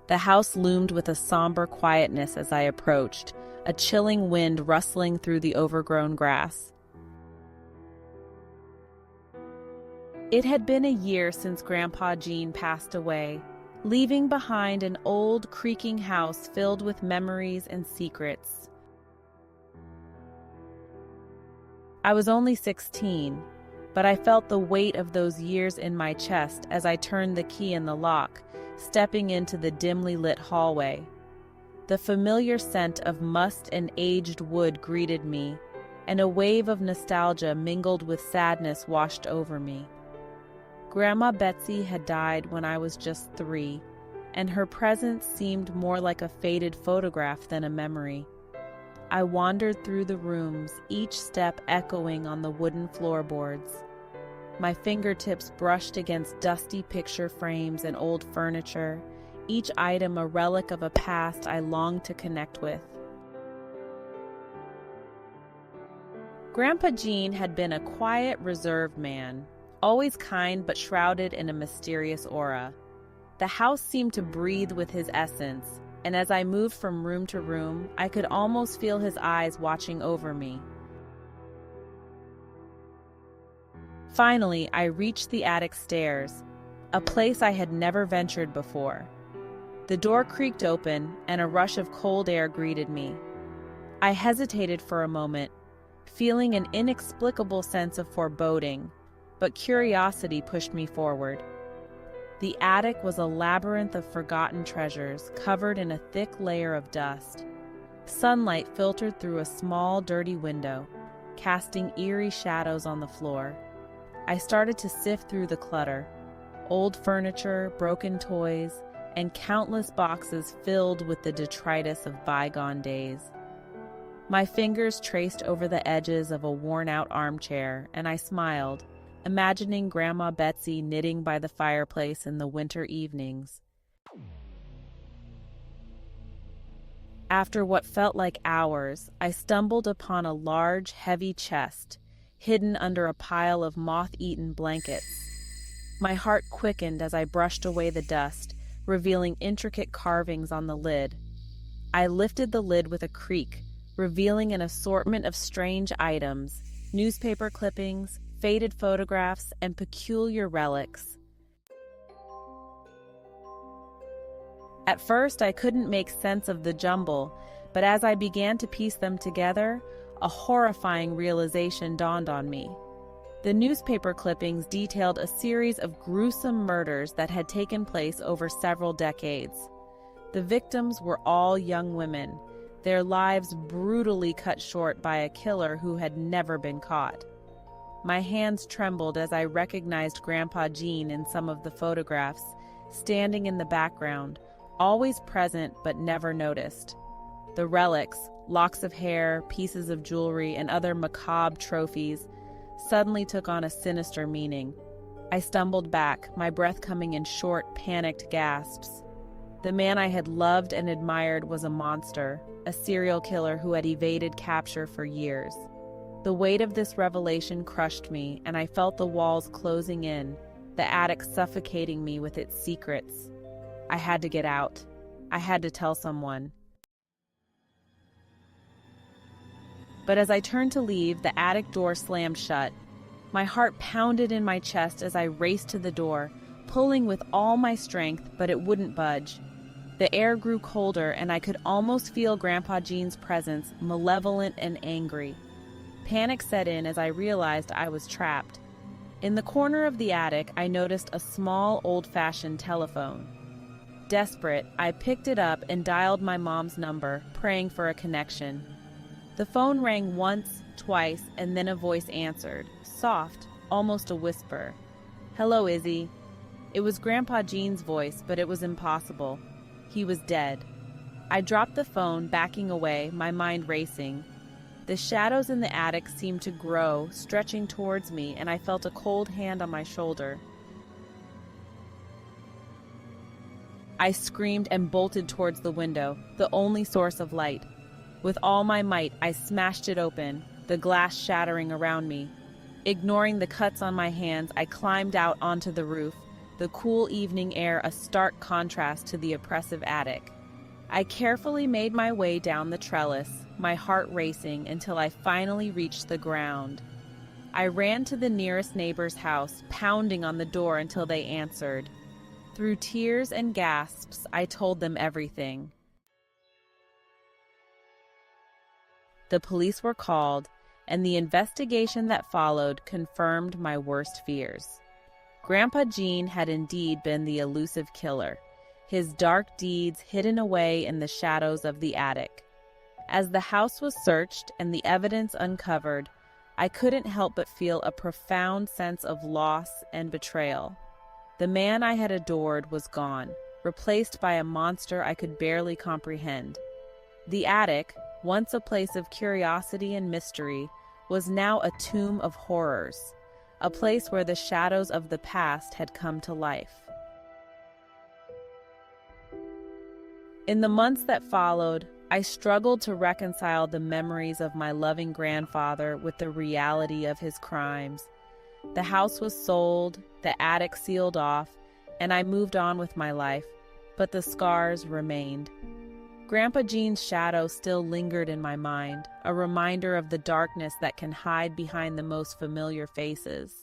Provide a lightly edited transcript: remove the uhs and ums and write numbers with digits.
The house loomed with a somber quietness as I approached, a chilling wind rustling through the overgrown grass. It had been a year since Grandpa Jean passed away, leaving behind an old, creaking house filled with memories and secrets. I was only 16, but I felt the weight of those years in my chest as I turned the key in the lock, stepping into the dimly lit hallway. The familiar scent of must and aged wood greeted me, and a wave of nostalgia mingled with sadness washed over me. Grandma Betsy had died when I was just 3, and her presence seemed more like a faded photograph than a memory. I wandered through the rooms, each step echoing on the wooden floorboards. My fingertips brushed against dusty picture frames and old furniture, each item a relic of a past I longed to connect with. Grandpa Jean had been a quiet, reserved man, always kind but shrouded in a mysterious aura. The house seemed to breathe with his essence, and as I moved from room to room, I could almost feel his eyes watching over me. Finally, I reached the attic stairs, a place I had never ventured before. The door creaked open, and a rush of cold air greeted me. I hesitated for a moment, feeling an inexplicable sense of foreboding, but curiosity pushed me forward. The attic was a labyrinth of forgotten treasures, covered in a thick layer of dust. Sunlight filtered through a small, dirty window, casting eerie shadows on the floor. I started to sift through the clutter: old furniture, broken toys, and countless boxes filled with the detritus of bygone days. My fingers traced over the edges of a worn-out armchair, and I smiled, imagining Grandma Betsy knitting by the fireplace in the winter evenings. After what felt like hours, I stumbled upon a large, heavy chest, hidden under a pile of moth-eaten blankets. My heart quickened as I brushed away the dust, revealing intricate carvings on the lid. I lifted the lid with a creak, revealing an assortment of strange items: newspaper clippings, faded photographs, and peculiar relics. At first, I couldn't make sense of the jumble, but as I began to piece them together, a horrifying realization dawned on me. The newspaper clippings detailed a series of gruesome murders that had taken place over several decades. The victims were all young women, their lives brutally cut short by a killer who had never been caught. My hands trembled as I recognized Grandpa Jean in some of the photographs, standing in the background, always present but never noticed. The relics, locks of hair, pieces of jewelry, and other macabre trophies, suddenly took on a sinister meaning. I stumbled back, my breath coming in short, panicked gasps. The man I had loved and admired was a monster, a serial killer who had evaded capture for years. The weight of this revelation crushed me, and I felt the walls closing in, the attic suffocating me with its secrets. I had to get out. I had to tell someone. But as I turned to leave, the attic door slammed shut. My heart pounded in my chest as I raced to the door, pulling with all my strength, but it wouldn't budge. The air grew colder, and I could almost feel Grandpa Jean's presence, malevolent and angry. Panic set in as I realized I was trapped. In the corner of the attic, I noticed a small, old-fashioned telephone. Desperate, I picked it up and dialed my mom's number, praying for a connection. The phone rang once, twice, and then a voice answered, soft, almost a whisper. "Hello, Izzy." It was Grandpa Jean's voice, but it was impossible. He was dead. I dropped the phone, backing away, my mind racing. The shadows in the attic seemed to grow, stretching towards me, and I felt a cold hand on my shoulder. I screamed and bolted towards the window, the only source of light. With all my might, I smashed it open, the glass shattering around me. Ignoring the cuts on my hands, I climbed out onto the roof, the cool evening air a stark contrast to the oppressive attic. I carefully made my way down the trellis, my heart racing until I finally reached the ground. I ran to the nearest neighbor's house, pounding on the door until they answered. Through tears and gasps, I told them everything. The police were called, and the investigation that followed confirmed my worst fears. Grandpa Gene had indeed been the elusive killer, his dark deeds hidden away in the shadows of the attic. As the house was searched and the evidence uncovered, I couldn't help but feel a profound sense of loss and betrayal. The man I had adored was gone, replaced by a monster I could barely comprehend. The attic, once a place of curiosity and mystery, was now a tomb of horrors, a place where the shadows of the past had come to life. In the months that followed, I struggled to reconcile the memories of my loving grandfather with the reality of his crimes. The house was sold, the attic sealed off, and I moved on with my life, but the scars remained. Grandpa Gene's shadow still lingered in my mind, a reminder of the darkness that can hide behind the most familiar faces.